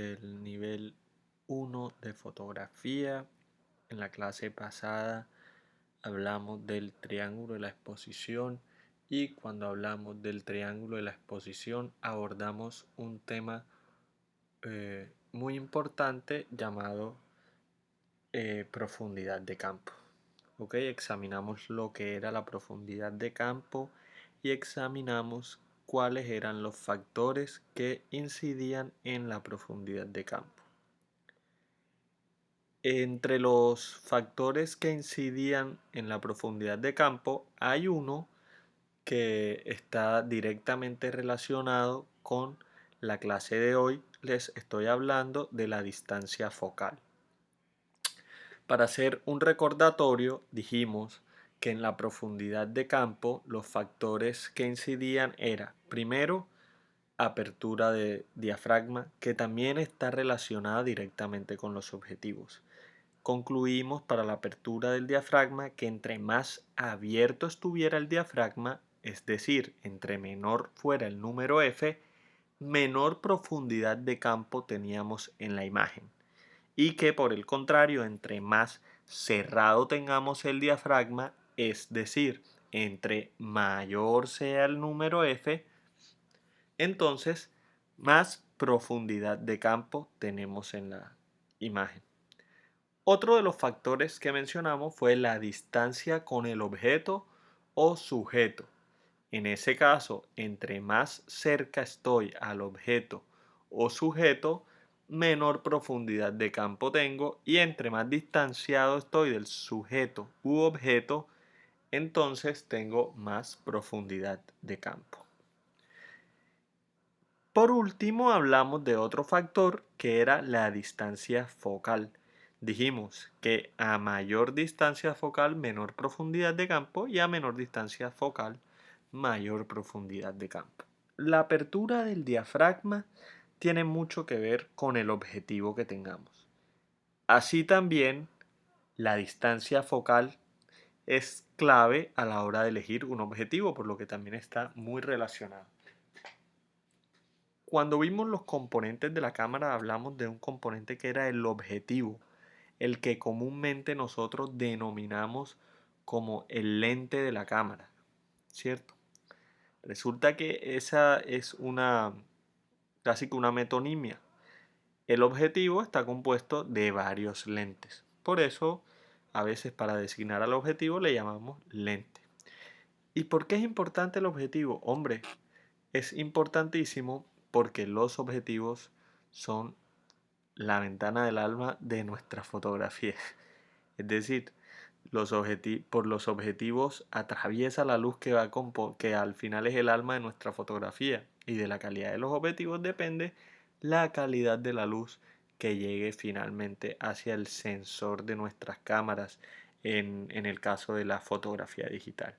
El nivel 1 de fotografía. En la clase pasada hablamos del triángulo de la exposición y cuando hablamos del triángulo de la exposición abordamos un tema muy importante llamado profundidad de campo. ¿Ok? Examinamos lo que era la profundidad de campo y examinamos cuáles eran los factores que incidían en la profundidad de campo. Entre los factores que incidían en la profundidad de campo hay uno que está directamente relacionado con la clase de hoy. Les estoy hablando de la distancia focal. Para hacer un recordatorio, dijimos que en la profundidad de campo los factores que incidían eran, primero, apertura de diafragma, que también está relacionada directamente con los objetivos. Concluimos para la apertura del diafragma que entre más abierto estuviera el diafragma, es decir, entre menor fuera el número F, menor profundidad de campo teníamos en la imagen. Y que por el contrario, entre más cerrado tengamos el diafragma, es decir, entre mayor sea el número F, entonces más profundidad de campo tenemos en la imagen. Otro de los factores que mencionamos fue la distancia con el objeto o sujeto. En ese caso, entre más cerca estoy al objeto o sujeto, menor profundidad de campo tengo, y entre más distanciado estoy del sujeto u objeto, entonces tengo más profundidad de campo. Por último, hablamos de otro factor que era la distancia focal. Dijimos que a mayor distancia focal, menor profundidad de campo, y a menor distancia focal, mayor profundidad de campo. La apertura del diafragma tiene mucho que ver con el objetivo que tengamos. Así también, la distancia focal es clave a la hora de elegir un objetivo, por lo que también está muy relacionado. Cuando vimos los componentes de la cámara, hablamos de un componente que era el objetivo, el que comúnmente nosotros denominamos como el lente de la cámara, ¿cierto? Resulta que esa es casi que una metonimia. El objetivo está compuesto de varios lentes. Por eso, a veces para designar al objetivo le llamamos lente. ¿Y por qué es importante el objetivo? Hombre, es importantísimo porque los objetivos son la ventana del alma de nuestra fotografía. Es decir, por los objetivos atraviesa la luz que al final es el alma de nuestra fotografía, y de la calidad de los objetivos depende la calidad de la luz que llegue finalmente hacia el sensor de nuestras cámaras en el caso de la fotografía digital.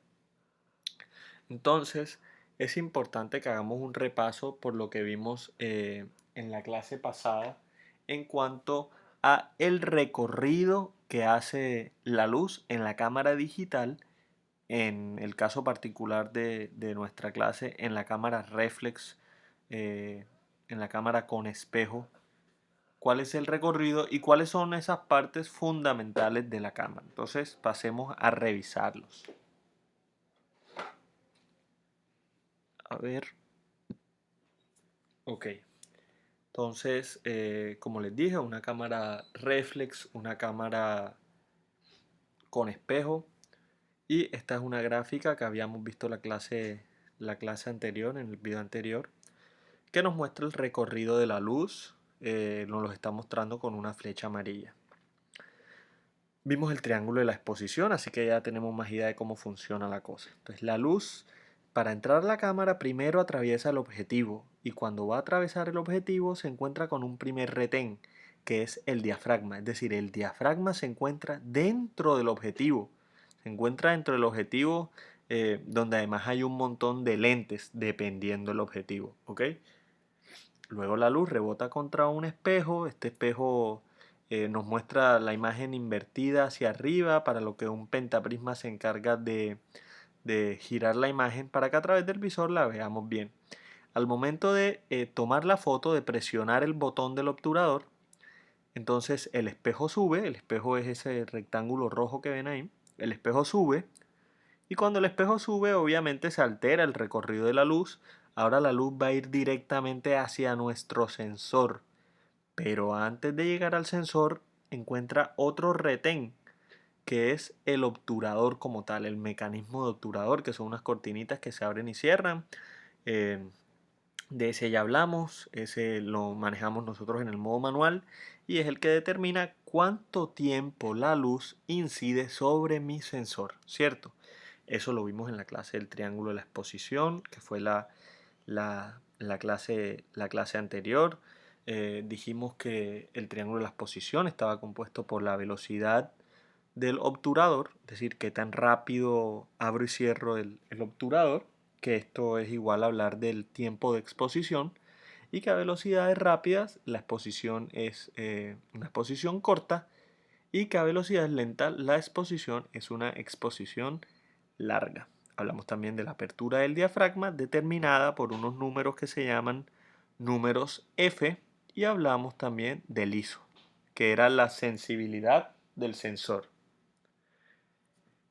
Entonces, es importante que hagamos un repaso por lo que vimos en la clase pasada en cuanto a el recorrido que hace la luz en la cámara digital, en el caso particular de nuestra clase, en la cámara reflex, en la cámara con espejo. ¿Cuál es el recorrido y cuáles son esas partes fundamentales de la cámara? Entonces, pasemos a revisarlos. A ver. Ok. Entonces, como les dije, una cámara reflex, una cámara con espejo, y esta es una gráfica que habíamos visto la clase anterior, en el video anterior, que nos muestra el recorrido de la luz. Nos lo está mostrando con una flecha amarilla. Vimos el triángulo de la exposición, así que ya tenemos más idea de cómo funciona la cosa. Entonces, la luz, para entrar a la cámara, primero atraviesa el objetivo, y cuando va a atravesar el objetivo se encuentra con un primer retén, que es el diafragma. Es decir, el diafragma se encuentra dentro del objetivo. Se encuentra dentro del objetivo, donde además hay un montón de lentes dependiendo del objetivo. ¿Ok? Luego la luz rebota contra un espejo. Este espejo nos muestra la imagen invertida hacia arriba, para lo que un pentaprisma se encarga de girar la imagen para que a través del visor la veamos bien. Al momento de tomar la foto, de presionar el botón del obturador, entonces el espejo sube, el espejo es ese rectángulo rojo que ven ahí, el espejo sube y cuando el espejo sube obviamente se altera el recorrido de la luz, ahora la luz va a ir directamente hacia nuestro sensor, pero antes de llegar al sensor encuentra otro retén que es el obturador como tal, el mecanismo de obturador, que son unas cortinitas que se abren y cierran. Eh, de ese ya hablamos, ese lo manejamos nosotros en el modo manual y es el que determina cuánto tiempo la luz incide sobre mi sensor, ¿cierto? Eso lo vimos en la clase del triángulo de la exposición, que fue la clase anterior. Dijimos que el triángulo de la exposición estaba compuesto por la velocidad del obturador, es decir, qué tan rápido abro y cierro el obturador, que esto es igual a hablar del tiempo de exposición, y que a velocidades rápidas la exposición es una exposición corta y que a velocidades lentas la exposición es una exposición larga. Hablamos también de la apertura del diafragma determinada por unos números que se llaman números F y hablamos también del ISO, que era la sensibilidad del sensor.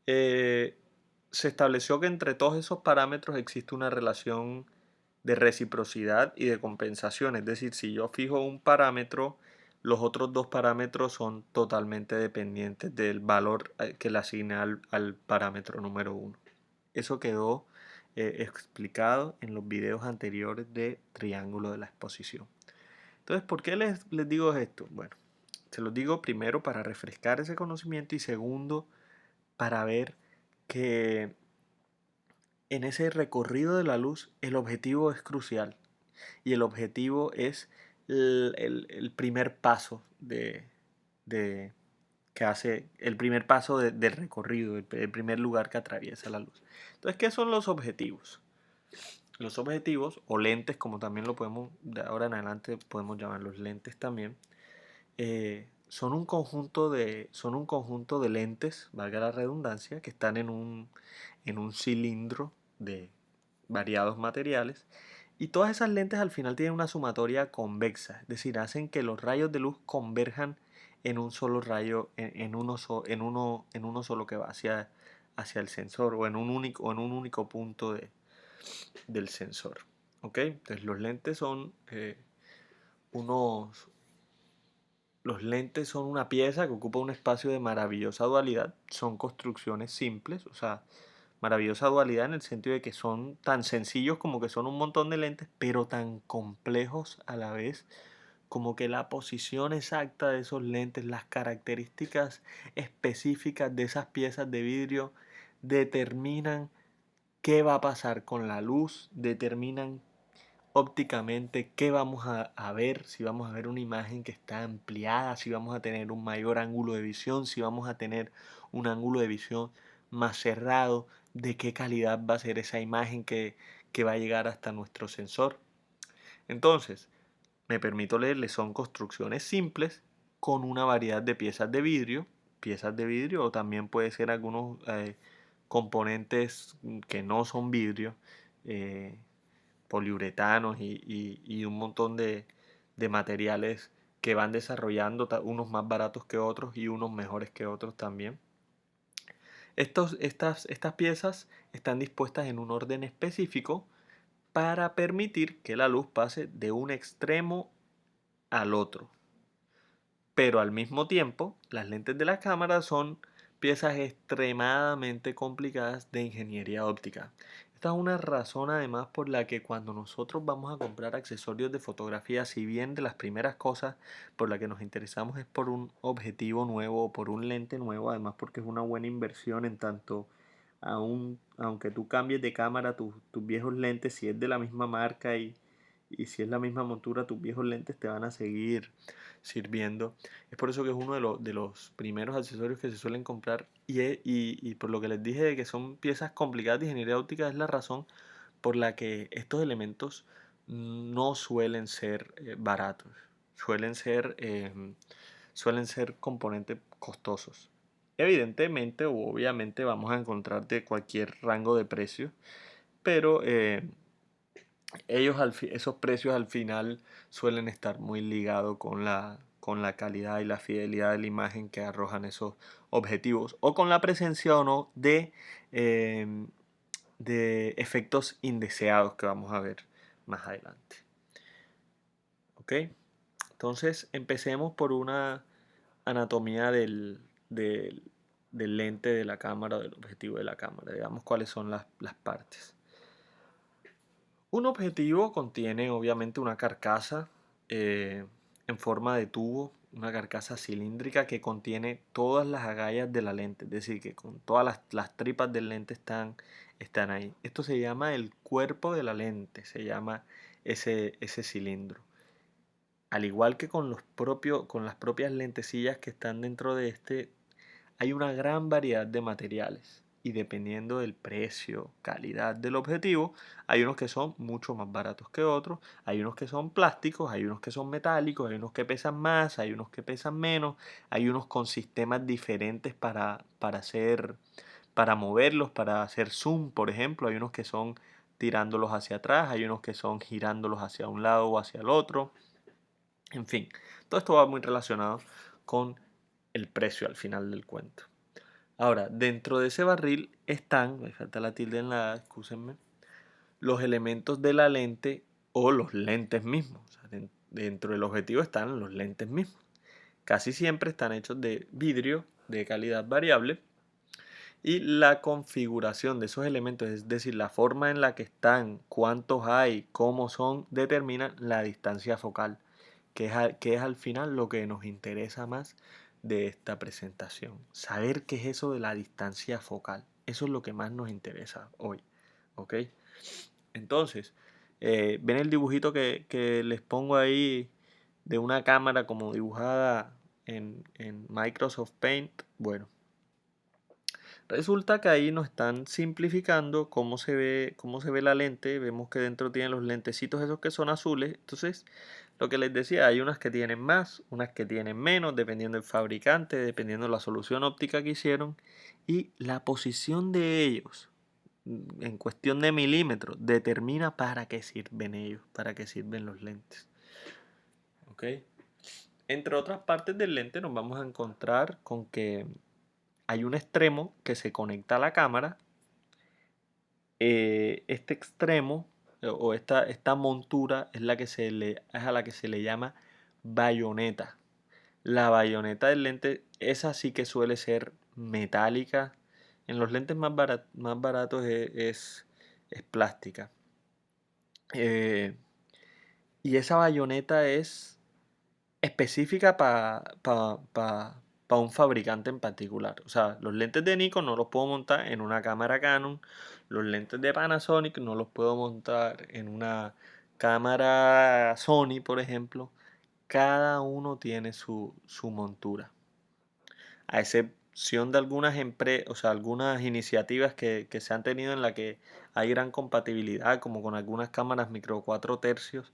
Eh, Se estableció que entre todos esos parámetros existe una relación de reciprocidad y de compensación. Es decir, si yo fijo un parámetro, los otros dos parámetros son totalmente dependientes del valor que le asigne al parámetro número uno. Eso quedó explicado en los videos anteriores de triángulo de la exposición. Entonces, ¿por qué les digo esto? Bueno, se los digo primero para refrescar ese conocimiento y segundo, para ver que en ese recorrido de la luz el objetivo es crucial y el objetivo es el primer paso de- que hace, el primer paso del recorrido, el primer lugar que atraviesa la luz. Entonces, ¿qué son los objetivos? Los objetivos o lentes, como también lo podemos, de ahora en adelante podemos llamarlos lentes también, son un conjunto de lentes, valga la redundancia, que están en un cilindro de variados materiales. Y todas esas lentes al final tienen una sumatoria convexa, es decir, hacen que los rayos de luz converjan en un solo rayo, en uno solo que va hacia el sensor o en un único punto del sensor. ¿Ok? Entonces unos, los lentes son una pieza que ocupa un espacio de maravillosa dualidad. Son construcciones simples, o sea, maravillosa dualidad en el sentido de que son tan sencillos como que son un montón de lentes, pero tan complejos a la vez como que la posición exacta de esos lentes, las características específicas de esas piezas de vidrio determinan qué va a pasar con la luz, determinan ópticamente qué vamos a ver, si vamos a ver una imagen que está ampliada, si vamos a tener un mayor ángulo de visión, si vamos a tener un ángulo de visión más cerrado, de qué calidad va a ser esa imagen que va a llegar hasta nuestro sensor. Entonces, me permito leerles, son construcciones simples con una variedad de piezas de vidrio o también puede ser algunos componentes que no son vidrio, eh, poliuretanos y un montón de materiales que van desarrollando, unos más baratos que otros y unos mejores que otros también. Estas piezas están dispuestas en un orden específico para permitir que la luz pase de un extremo al otro. Pero al mismo tiempo, las lentes de la cámara son piezas extremadamente complicadas de ingeniería óptica. Esta es una razón además por la que cuando nosotros vamos a comprar accesorios de fotografía, si bien de las primeras cosas por la que nos interesamos es por un objetivo nuevo o por un lente nuevo, además porque es una buena inversión en tanto aunque tú cambies de cámara, tus viejos lentes, si es de la misma marca y si es la misma montura, tus viejos lentes te van a seguir sirviendo. Es por eso que es uno de los primeros accesorios que se suelen comprar y por lo que les dije de que son piezas complicadas de ingeniería óptica es la razón por la que estos elementos no suelen ser baratos, suelen ser, suelen ser componentes costosos. Evidentemente o obviamente vamos a encontrar de cualquier rango de precio, pero esos precios al final suelen estar muy ligados con la calidad y la fidelidad de la imagen que arrojan esos objetivos o con la presencia o no em, de efectos indeseados que vamos a ver más adelante. ¿Ok? Entonces empecemos por una anatomía del lente de la cámara, del objetivo de la cámara. Digamos cuáles son las partes. Un objetivo contiene obviamente una carcasa eh, en forma de tubo, una carcasa cilíndrica que contiene todas las agallas de la lente, es decir, que con todas las tripas del lente están ahí. Esto se llama el cuerpo de la lente, se llama ese cilindro. Al igual que con las propias lentecillas que están dentro de este, hay una gran variedad de materiales y dependiendo del precio, calidad del objetivo, hay unos que son mucho más baratos que otros, hay unos que son plásticos, hay unos que son metálicos, hay unos que pesan más, hay unos que pesan menos, hay unos con sistemas diferentes para moverlos, para hacer zoom, por ejemplo, hay unos que son tirándolos hacia atrás, hay unos que son girándolos hacia un lado o hacia el otro. En fin, todo esto va muy relacionado con el precio al final del cuento. Ahora, dentro de ese barril están, me falta la tilde en la A, excúsenme, los elementos de la lente o los lentes mismos. O sea, dentro del objetivo están los lentes mismos. Casi siempre están hechos de vidrio de calidad variable y la configuración de esos elementos, es decir, la forma en la que están, cuántos hay, cómo son, determinan la distancia focal, que es al final lo que nos interesa más de esta presentación. Saber qué es eso de la distancia focal. Eso es lo que más nos interesa hoy. ¿Ok? Entonces, ven el dibujito que les pongo ahí de una cámara como dibujada en Microsoft Paint. Bueno, resulta que ahí nos están simplificando cómo se ve la lente. Vemos que dentro tiene los lentecitos esos que son azules. Entonces, lo que les decía, hay unas que tienen más, unas que tienen menos, dependiendo del fabricante, dependiendo de la solución óptica que hicieron. Y la posición de ellos, en cuestión de milímetros, determina para qué sirven ellos, para qué sirven los lentes. ¿Ok? Entre otras partes del lente nos vamos a encontrar con que hay un extremo que se conecta a la cámara. Este extremo o esta montura es a la que se le llama bayoneta. La bayoneta del lente, esa sí que suele ser metálica. En los lentes más baratos es plástica. Eh, y esa bayoneta es específica para un fabricante en particular. O sea, los lentes de Nikon no los puedo montar en una cámara Canon. Los lentes de Panasonic no los puedo montar en una cámara Sony, por ejemplo. Cada uno tiene su montura. A excepción de algunas o sea, algunas iniciativas que se han tenido en la que hay gran compatibilidad, como con algunas cámaras micro 4 tercios,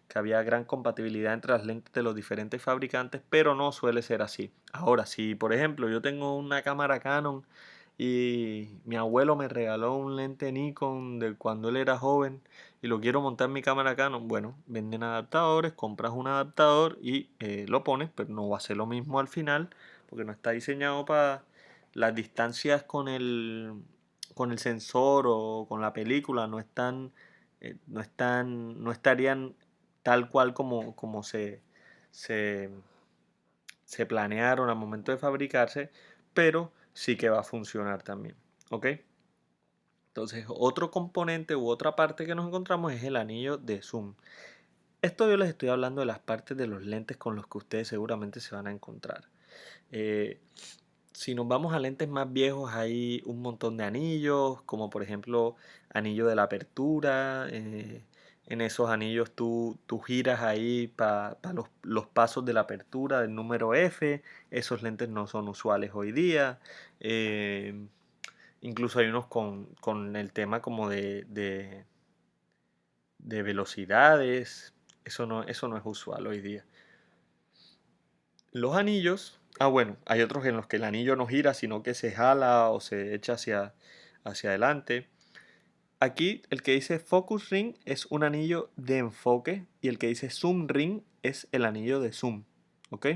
que había gran compatibilidad entre las lentes de los diferentes fabricantes, pero no suele ser así. Ahora, si por ejemplo yo tengo una cámara Canon y mi abuelo me regaló un lente Nikon de cuando él era joven y lo quiero montar en mi cámara Canon, bueno, venden adaptadores, compras un adaptador y lo pones, pero no va a ser lo mismo al final porque no está diseñado para las distancias con el sensor o con la película, no estarían tal cual como se, se planearon al momento de fabricarse, pero sí que va a funcionar también. ¿Ok? Entonces, otro componente u otra parte que nos encontramos es el anillo de zoom. Esto yo les estoy hablando de las partes de los lentes con los que ustedes seguramente se van a encontrar. Eh, si nos vamos a lentes más viejos, hay un montón de anillos, como por ejemplo anillo de la apertura. En esos anillos tú giras ahí para los pasos de la apertura del número F. Esos lentes no son usuales hoy día. Eh, Incluso hay unos con el tema como de velocidades. Eso no es usual hoy día. Los anillos, bueno, hay otros en los que el anillo no gira, sino que se jala o se echa hacia adelante. Aquí el que dice focus ring es un anillo de enfoque y el que dice zoom ring es el anillo de zoom. ¿Ok?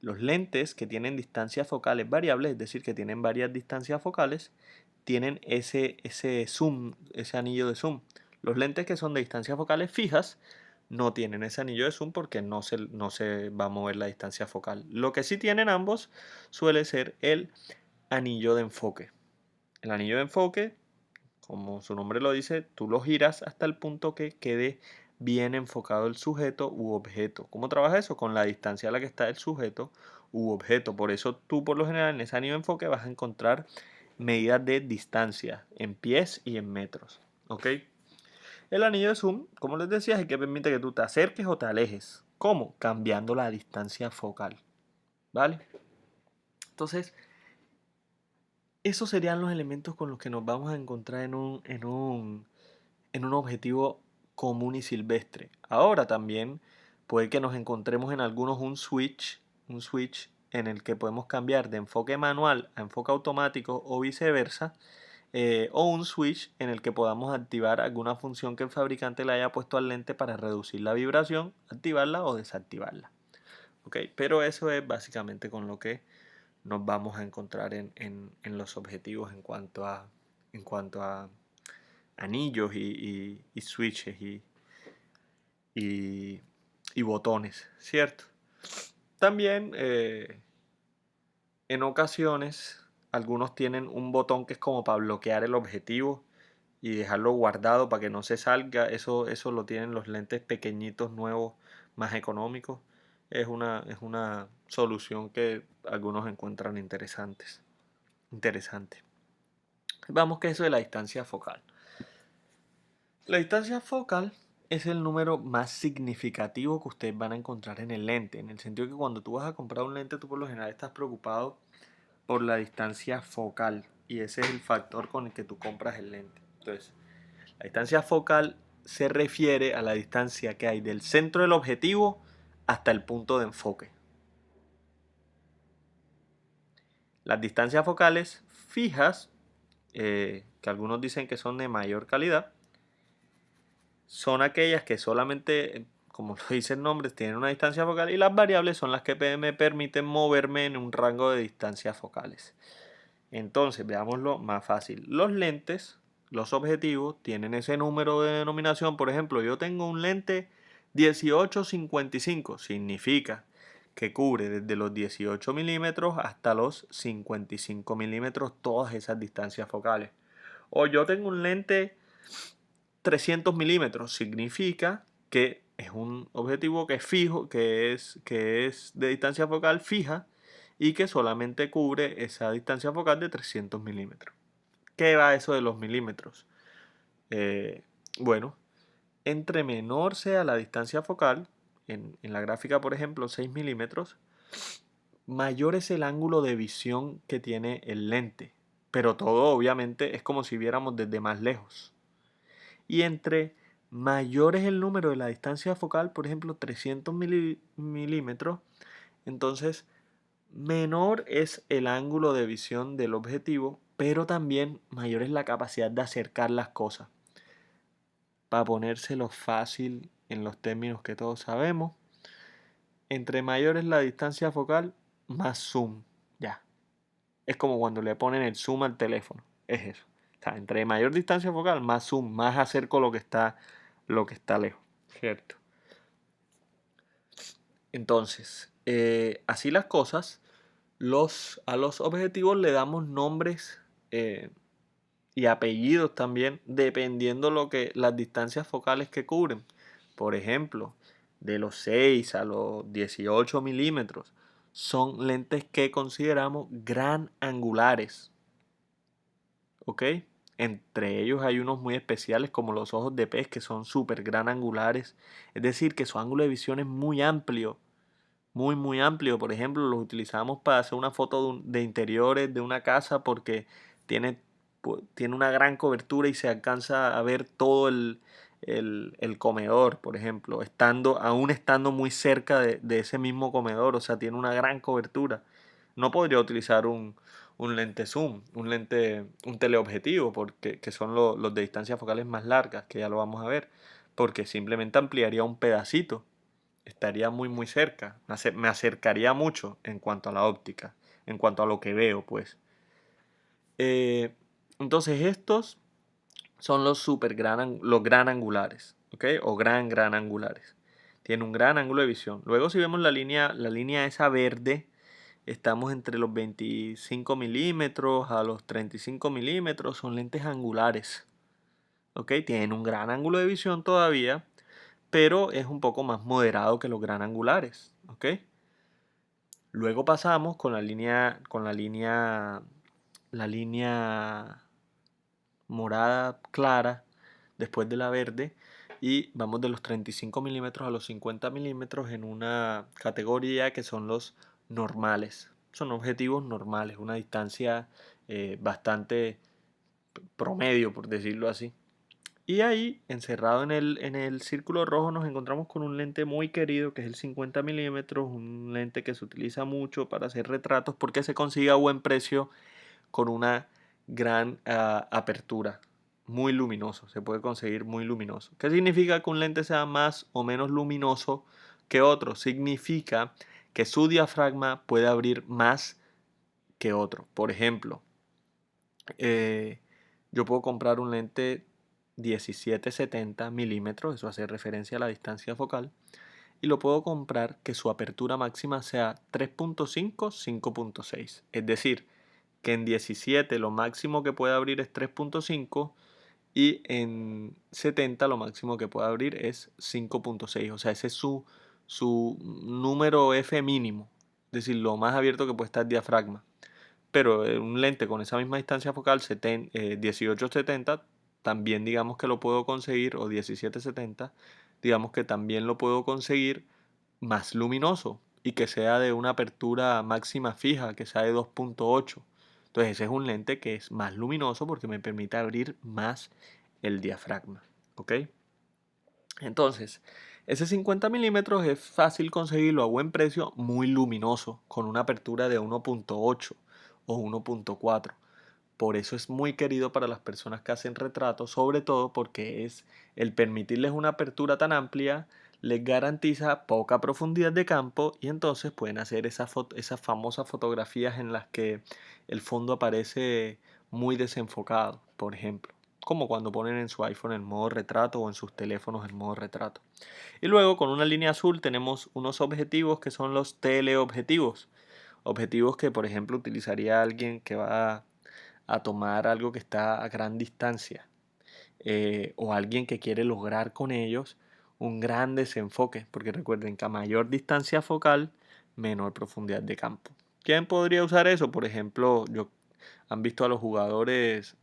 Los lentes que tienen distancias focales variables, es decir, que tienen varias distancias focales, tienen ese zoom, ese anillo de zoom. Los lentes que son de distancias focales fijas no tienen ese anillo de zoom porque no se va a mover la distancia focal. Lo que sí tienen ambos suele ser el anillo de enfoque. El anillo de enfoque, como su nombre lo dice, tú lo giras hasta el punto que quede bien enfocado el sujeto u objeto. ¿Cómo trabaja eso? Con la distancia a la que está el sujeto u objeto. Por eso tú por lo general en ese anillo de enfoque vas a encontrar medidas de distancia en pies y en metros. ¿Ok? El anillo de zoom, como les decía, es el que permite que tú te acerques o te alejes. ¿Cómo? Cambiando la distancia focal. ¿Vale? Entonces, esos serían los elementos con los que nos vamos a encontrar en un objetivo común y silvestre. Ahora también puede que nos encontremos en algunos un switch en el que podemos cambiar de enfoque manual a enfoque automático o viceversa, o un switch en el que podamos activar alguna función que el fabricante le haya puesto al lente para reducir la vibración, activarla o desactivarla. ¿Ok? Pero eso es básicamente con lo que nos vamos a encontrar en los objetivos en cuanto a anillos y switches y- y botones, ¿cierto? También en ocasiones algunos tienen un botón que es como para bloquear el objetivo y dejarlo guardado para que no se salga. Eso lo tienen los lentes pequeñitos nuevos más económicos. Es una solución que algunos encuentran interesante. Vamos que eso de la distancia focal. La distancia focal es el número más significativo que ustedes van a encontrar en el lente, en el sentido que cuando tú vas a comprar un lente, tú por lo general estás preocupado por la distancia focal y ese es el factor con el que tú compras el lente. Entonces, la distancia focal se refiere a la distancia que hay del centro del objetivo hasta el punto de enfoque. Las distancias focales fijas, que algunos dicen que son de mayor calidad, son aquellas que solamente, como lo dice el nombre, tienen una distancia focal y las variables son las que me permiten moverme en un rango de distancias focales. Entonces, veámoslo más fácil. Los lentes, los objetivos, tienen ese número de denominación. Por ejemplo, yo tengo un lente 18-55. Significa que cubre desde los 18 milímetros hasta los 55 milímetros todas esas distancias focales. O yo tengo un lente 300 milímetros. Significa que es un objetivo que es fijo, que es de distancia focal fija y que solamente cubre esa distancia focal de 300 milímetros. ¿Qué va eso de los milímetros? Eh, bueno, entre menor sea la distancia focal, en la gráfica por ejemplo 6 milímetros, mayor es el ángulo de visión que tiene el lente. Pero todo obviamente es como si viéramos desde más lejos. Y entre mayor es el número de la distancia focal, por ejemplo 300 milímetros, entonces menor es el ángulo de visión del objetivo, pero también mayor es la capacidad de acercar las cosas. Para ponérselo fácil en los términos que todos sabemos, entre mayor es la distancia focal, más zoom. Ya. Es como cuando le ponen el zoom al teléfono. Es eso. O sea, entre mayor distancia focal, más zoom, más acerco lo que está lejos. ¿Cierto? Entonces, así las cosas, a los objetivos le damos nombres y apellidos también, dependiendo las distancias focales que cubren. Por ejemplo, de los 6 a los 18 milímetros, son lentes que consideramos gran angulares. ¿Ok? Entre ellos hay unos muy especiales como los ojos de pez que son súper gran angulares. Es decir, que su ángulo de visión es muy amplio. Muy, muy amplio. Por ejemplo, los utilizamos para hacer una foto de interiores de una casa porque tiene, tiene una gran cobertura y se alcanza a ver todo el comedor, por ejemplo, aún estando muy cerca de ese mismo comedor. O sea, tiene una gran cobertura. No podría utilizar un lente zoom, un teleobjetivo, porque que son los de distancias focales más largas, que ya lo vamos a ver, porque simplemente ampliaría un pedacito, estaría muy cerca, me acercaría mucho en cuanto a la óptica, en cuanto a lo que veo, pues. Eh, entonces estos son los gran angulares, ¿ok? O gran angulares. Tiene un gran ángulo de visión. Luego si vemos la línea esa verde, estamos entre los 25 milímetros a los 35 milímetros, son lentes angulares, ¿ok? Tienen un gran ángulo de visión todavía, pero es un poco más moderado que los gran angulares, ¿ok? Luego pasamos la línea morada clara después de la verde y vamos de los 35 milímetros a los 50 milímetros en una categoría que son los normales. Son objetivos normales, una distancia bastante promedio, por decirlo así. Y ahí, encerrado en el círculo rojo, nos encontramos con un lente muy querido que es el 50 milímetros, un lente que se utiliza mucho para hacer retratos porque se consigue a buen precio con una gran apertura, muy luminoso, se puede conseguir muy luminoso. ¿Qué significa que un lente sea más o menos luminoso que otro? Significa que su diafragma puede abrir más que otro. Por ejemplo, eh, yo puedo comprar un lente 17-70 milímetros, eso hace referencia a la distancia focal, y lo puedo comprar que su apertura máxima sea 3.5-5.6. Es decir, que en 17 lo máximo que puede abrir es 3.5 y en 70 lo máximo que puede abrir es 5.6. O sea, ese es su número F mínimo. Es decir, lo más abierto que puede estar el diafragma. Pero un lente con esa misma distancia focal, 18-70, también digamos que lo puedo conseguir, o 17-70, digamos que también lo puedo conseguir más luminoso y que sea de una apertura máxima fija, que sea de 2.8. Entonces ese es un lente que es más luminoso porque me permite abrir más el diafragma. ¿Ok? Entonces, ese 50 milímetros es fácil conseguirlo a buen precio, muy luminoso, con una apertura de 1.8 o 1.4. Por eso es muy querido para las personas que hacen retratos, sobre todo porque es el permitirles una apertura tan amplia les garantiza poca profundidad de campo y entonces pueden hacer esas famosas fotografías en las que el fondo aparece muy desenfocado, por ejemplo, como cuando ponen en su iPhone en modo retrato o en sus teléfonos en modo retrato. Y luego con una línea azul tenemos unos objetivos que son los teleobjetivos. Objetivos que por ejemplo utilizaría alguien que va a tomar algo que está a gran distancia o alguien que quiere lograr con ellos un gran desenfoque, porque recuerden que a mayor distancia focal, menor profundidad de campo. ¿Quién podría usar eso? Por ejemplo, han visto a los jugadores,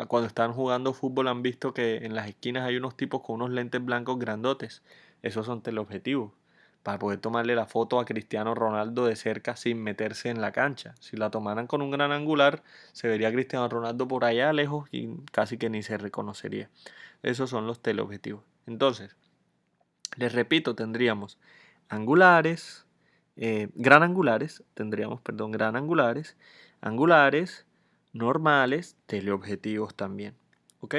cuando están jugando fútbol, han visto que en las esquinas hay unos tipos con unos lentes blancos grandotes. Esos son teleobjetivos para poder tomarle la foto a Cristiano Ronaldo de cerca sin meterse en la cancha. Si la tomaran con un gran angular, se vería a Cristiano Ronaldo por allá lejos y casi que ni se reconocería. Esos son los teleobjetivos. Entonces, les repito, tendríamos angulares, gran angulares, tendríamos, perdón, gran angulares, angulares, normales, teleobjetivos también. ¿Ok?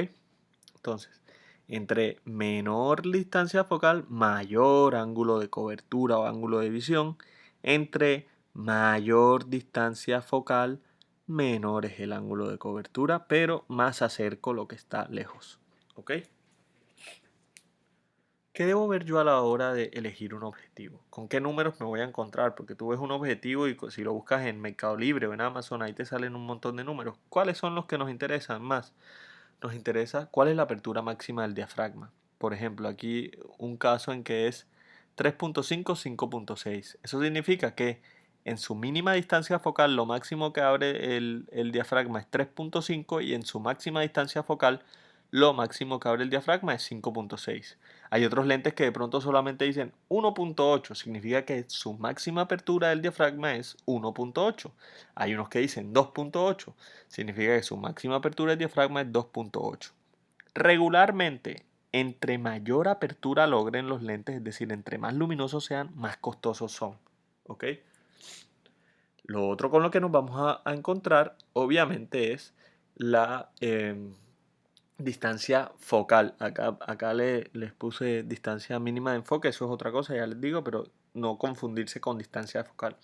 Entonces, entre menor distancia focal, mayor ángulo de cobertura o ángulo de visión. Entre mayor distancia focal, menor es el ángulo de cobertura, pero más acerco lo que está lejos. ¿Ok? ¿Qué debo ver yo a la hora de elegir un objetivo? ¿Con qué números me voy a encontrar? Porque tú ves un objetivo y si lo buscas en Mercado Libre o en Amazon, ahí te salen un montón de números. ¿Cuáles son los que nos interesan más? Nos interesa cuál es la apertura máxima del diafragma. Por ejemplo, aquí un caso en que es 3.5-5.6. Eso significa que en su mínima distancia focal lo máximo que abre el diafragma es 3.5 y en su máxima distancia focal lo máximo que abre el diafragma es 5.6. Hay otros lentes que de pronto solamente dicen 1.8, significa que su máxima apertura del diafragma es 1.8. Hay unos que dicen 2.8, significa que su máxima apertura del diafragma es 2.8. Regularmente, entre mayor apertura logren los lentes, es decir, entre más luminosos sean, más costosos son. ¿Ok? Lo otro con lo que nos vamos a encontrar, obviamente, es la distancia focal. Acá les puse distancia mínima de enfoque, eso es otra cosa, ya les digo, pero no confundirse con distancia focal.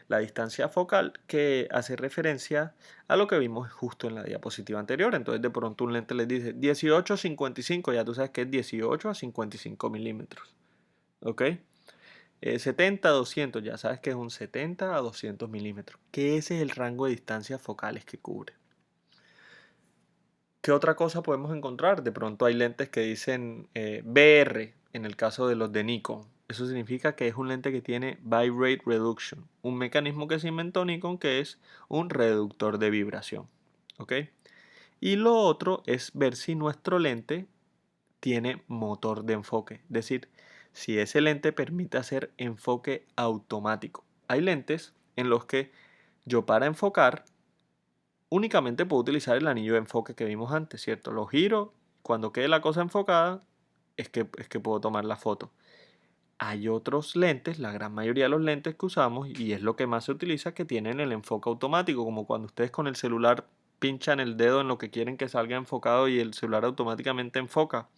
La distancia focal que hace referencia a lo que vimos justo en la diapositiva anterior. Entonces de pronto un lente les dice 18 a 55, ya tú sabes que es 18 a 55 milímetros. ¿Ok? 70 a 200, ya sabes que es un 70 a 200 milímetros. Que ese es el rango de distancias focales que cubre. ¿Qué otra cosa podemos encontrar? De pronto hay lentes que dicen BR, en el caso de los de Nikon. Eso significa que es un lente que tiene Bitrate Reduction, un mecanismo que se inventó Nikon que es un reductor de vibración. ¿Ok? Y lo otro es ver si nuestro lente tiene motor de enfoque, es decir, si ese lente permite hacer enfoque automático. Hay lentes en los que yo para enfocar únicamente puedo utilizar el anillo de enfoque que vimos antes, ¿cierto? Lo giro, cuando quede la cosa enfocada, es que puedo tomar la foto. Hay otros lentes, la gran mayoría de los lentes que usamos, y es lo que más se utiliza, que tienen el enfoque automático, como cuando ustedes con el celular pinchan el dedo en lo que quieren que salga enfocado y el celular automáticamente enfoca.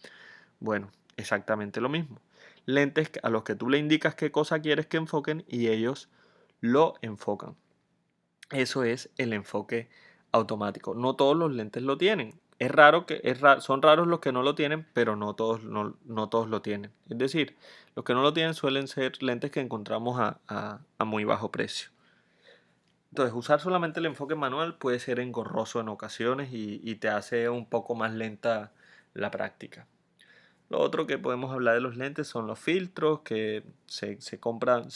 Bueno, exactamente lo mismo. Lentes a los que tú le indicas qué cosa quieres que enfoquen y ellos lo enfocan. Eso es el enfoque automático. No todos los lentes lo tienen. Son raros los que no lo tienen, pero no todos lo tienen. Es decir, los que no lo tienen suelen ser lentes que encontramos a muy bajo precio. Entonces, usar solamente el enfoque manual puede ser engorroso en ocasiones y te hace un poco más lenta la práctica. Lo otro que podemos hablar de los lentes son los filtros, que se compran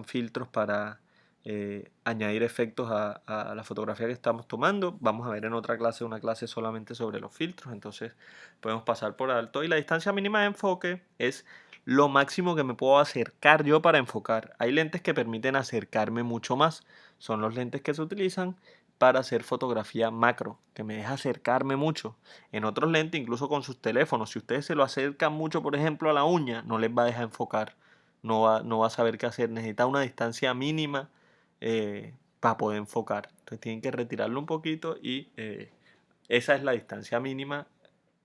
filtros para añadir efectos a la fotografía que estamos tomando. Vamos a ver en otra clase una clase solamente sobre los filtros, entonces podemos pasar por alto. Y la distancia mínima de enfoque es lo máximo que me puedo acercar yo para enfocar. Hay lentes que permiten acercarme mucho más. Son los lentes que se utilizan para hacer fotografía macro, que me deja acercarme mucho. En otros lentes, incluso con sus teléfonos, si ustedes se lo acercan mucho, por ejemplo, a la uña, no les va a dejar enfocar, no va a saber qué hacer. Necesita una distancia mínima para poder enfocar. Entonces tienen que retirarlo un poquito y esa es la distancia mínima.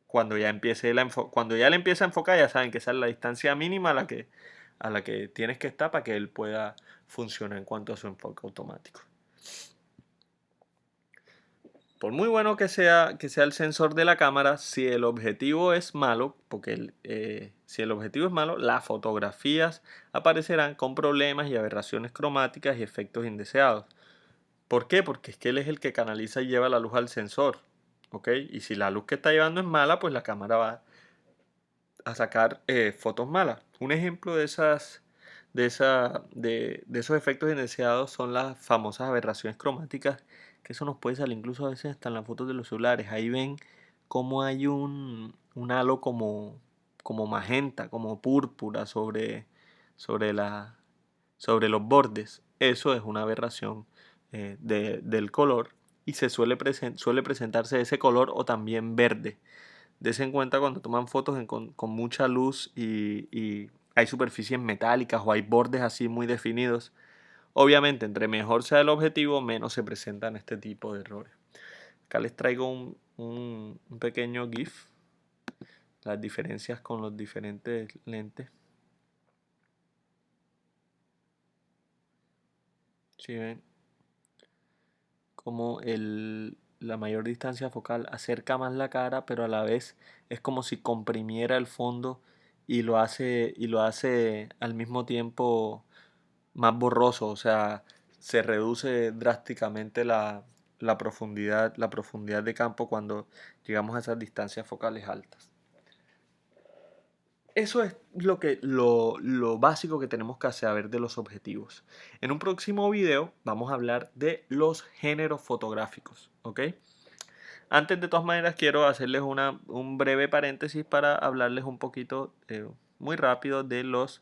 Cuando ya le empieza a enfocar, ya saben que esa es la distancia mínima a la que tienes que estar para que él pueda funcionar en cuanto a su enfoque automático. Por muy bueno que sea el sensor de la cámara, si el objetivo es malo, porque si el objetivo es malo, las fotografías aparecerán con problemas y aberraciones cromáticas y efectos indeseados. ¿Por qué? Porque es que él es el que canaliza y lleva la luz al sensor. ¿Ok? Y si la luz que está llevando es mala, pues la cámara va a sacar fotos malas. Un ejemplo de esos efectos indeseados son las famosas aberraciones cromáticas, que eso nos puede salir incluso a veces hasta en las fotos de los celulares. Ahí ven cómo hay un halo como magenta, como púrpura sobre, la, sobre los bordes. Eso es una aberración del color y suele presentarse ese color o también verde. Dese en cuenta cuando toman fotos con mucha luz y hay superficies metálicas o hay bordes así muy definidos. Obviamente, entre mejor sea el objetivo, menos se presentan este tipo de errores. Acá les traigo un pequeño GIF, las diferencias con los diferentes lentes. ¿Sí ven? Como la mayor distancia focal acerca más la cara, pero a la vez es como si comprimiera el fondo y lo hace al mismo tiempo más borroso, o sea, se reduce drásticamente la profundidad de campo cuando llegamos a esas distancias focales altas. Eso es lo básico que tenemos que saber de los objetivos. En un próximo video vamos a hablar de los géneros fotográficos, ¿ok? Antes de todas maneras quiero hacerles un breve paréntesis para hablarles un poquito, muy rápido, de los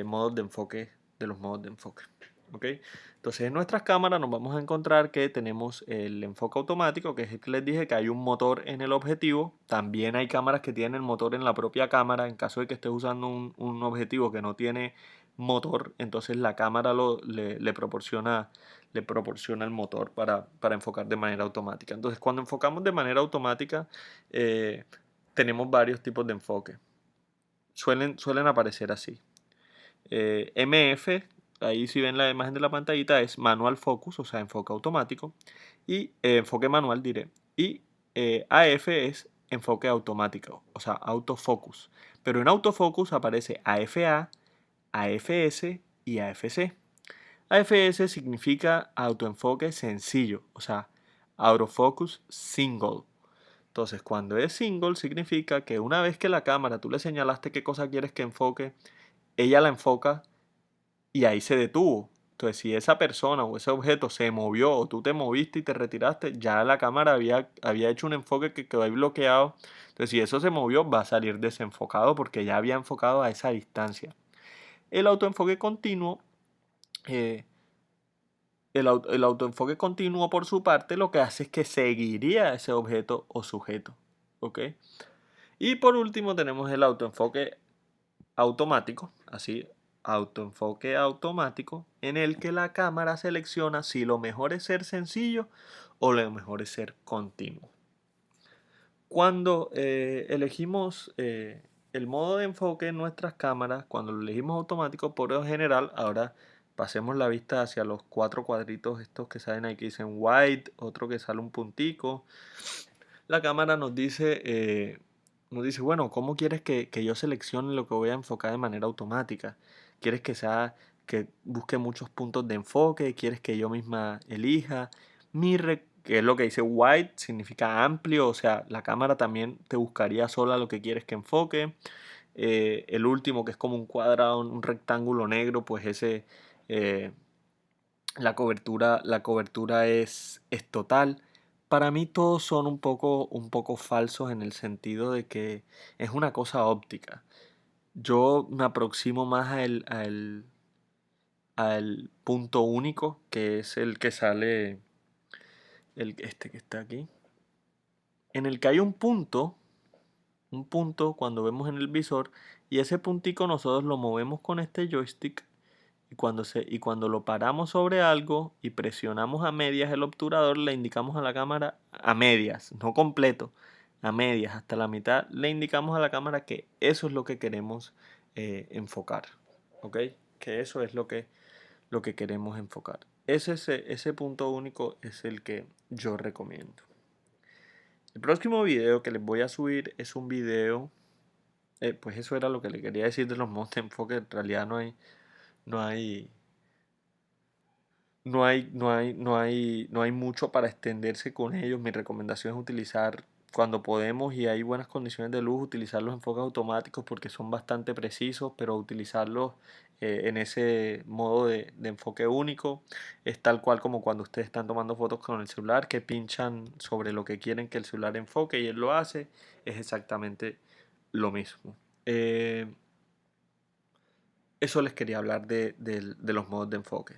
modos de enfoque, ¿ok? Entonces en nuestras cámaras nos vamos a encontrar que tenemos el enfoque automático, que es el que les dije que hay un motor en el objetivo. También hay cámaras que tienen el motor en la propia cámara. En caso de que estés usando un objetivo que no tiene motor, entonces la cámara le proporciona el motor para enfocar de manera automática. Entonces, cuando enfocamos de manera automática, tenemos varios tipos de enfoque. Suelen aparecer así. MF, ahí si ven la imagen de la pantallita, es manual focus, o sea, enfoque automático. Y enfoque manual, diré. Y AF es enfoque automático, o sea, autofocus. Pero en autofocus aparece AFA, AFS y AFC. AFS significa autoenfoque sencillo, o sea, autofocus single. Entonces, cuando es single, significa que una vez que la cámara tú le señalaste qué cosa quieres que enfoque, ella la enfoca y ahí se detuvo. Entonces, si esa persona o ese objeto se movió o tú te moviste y te retiraste, ya la cámara había hecho un enfoque que quedó ahí bloqueado. Entonces, si eso se movió, va a salir desenfocado porque ya había enfocado a esa distancia. El autoenfoque continuo, eh, el autoenfoque continuo por su parte, lo que hace es que seguiría ese objeto o sujeto. ¿Ok? Y por último tenemos el autoenfoque automático, así, autoenfoque automático, en el que la cámara selecciona si lo mejor es ser sencillo o lo mejor es ser continuo. Cuando elegimos el modo de enfoque en nuestras cámaras, cuando lo elegimos automático, por lo general, ahora pasemos la vista hacia los 4 cuadritos estos que salen ahí que dicen wide, otro que sale un puntico. La cámara nos dice, bueno, ¿cómo quieres que yo seleccione lo que voy a enfocar de manera automática? ¿Quieres que busque muchos puntos de enfoque? ¿Quieres que yo misma elija? Que es lo que dice wide, significa amplio, o sea, la cámara también te buscaría sola lo que quieres que enfoque. El último, que es como un cuadrado, un rectángulo negro, pues ese, eh, la cobertura es total. Para mí todos son un poco falsos en el sentido de que es una cosa óptica. Yo me aproximo más al punto único, que es el que sale, este que está aquí, en el que hay un punto cuando vemos en el visor, y ese puntico nosotros lo movemos con este joystick. Y cuando lo paramos sobre algo y presionamos a medias el obturador, le indicamos a la cámara a medias, no completo, a medias, hasta la mitad, le indicamos a la cámara que eso es lo que queremos enfocar. ¿Ok? Que eso es lo que queremos enfocar. Ese punto único es el que yo recomiendo. El próximo video que les voy a subir es un video, pues eso era lo que le quería decir de los modos de enfoque. En realidad no hay, no hay mucho para extenderse con ellos. Mi recomendación es utilizar, cuando podemos y hay buenas condiciones de luz, utilizar los enfoques automáticos porque son bastante precisos, pero utilizarlos en ese modo de enfoque único es tal cual como cuando ustedes están tomando fotos con el celular, que pinchan sobre lo que quieren que el celular enfoque y él lo hace. Es exactamente lo mismo. Eso les quería hablar de los modos de enfoque.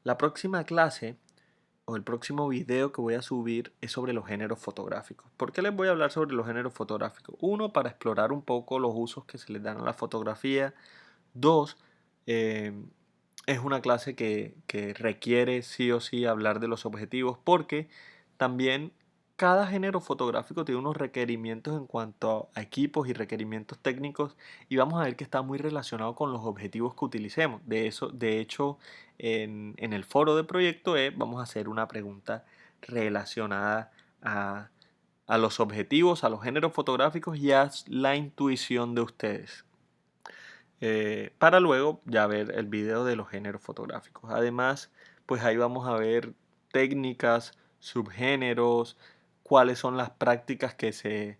La próxima clase o el próximo video que voy a subir es sobre los géneros fotográficos. ¿Por qué les voy a hablar sobre los géneros fotográficos? Uno, para explorar un poco los usos que se les dan a la fotografía. Dos, eh, es una clase que requiere sí o sí hablar de los objetivos, porque también cada género fotográfico tiene unos requerimientos en cuanto a equipos y requerimientos técnicos, y vamos a ver que está muy relacionado con los objetivos que utilicemos. De hecho, en el foro de Proyecto E vamos a hacer una pregunta relacionada a los objetivos, a los géneros fotográficos y a la intuición de ustedes, para luego ya ver el video de los géneros fotográficos. Además, pues ahí vamos a ver técnicas, subgéneros, cuáles son las prácticas que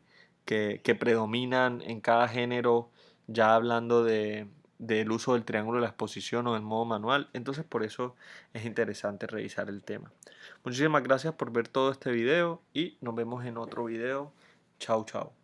predominan en cada género, ya hablando del uso del triángulo de la exposición o del modo manual. Entonces, por eso es interesante revisar el tema. Muchísimas gracias por ver todo este video y nos vemos en otro video. Chao, chao.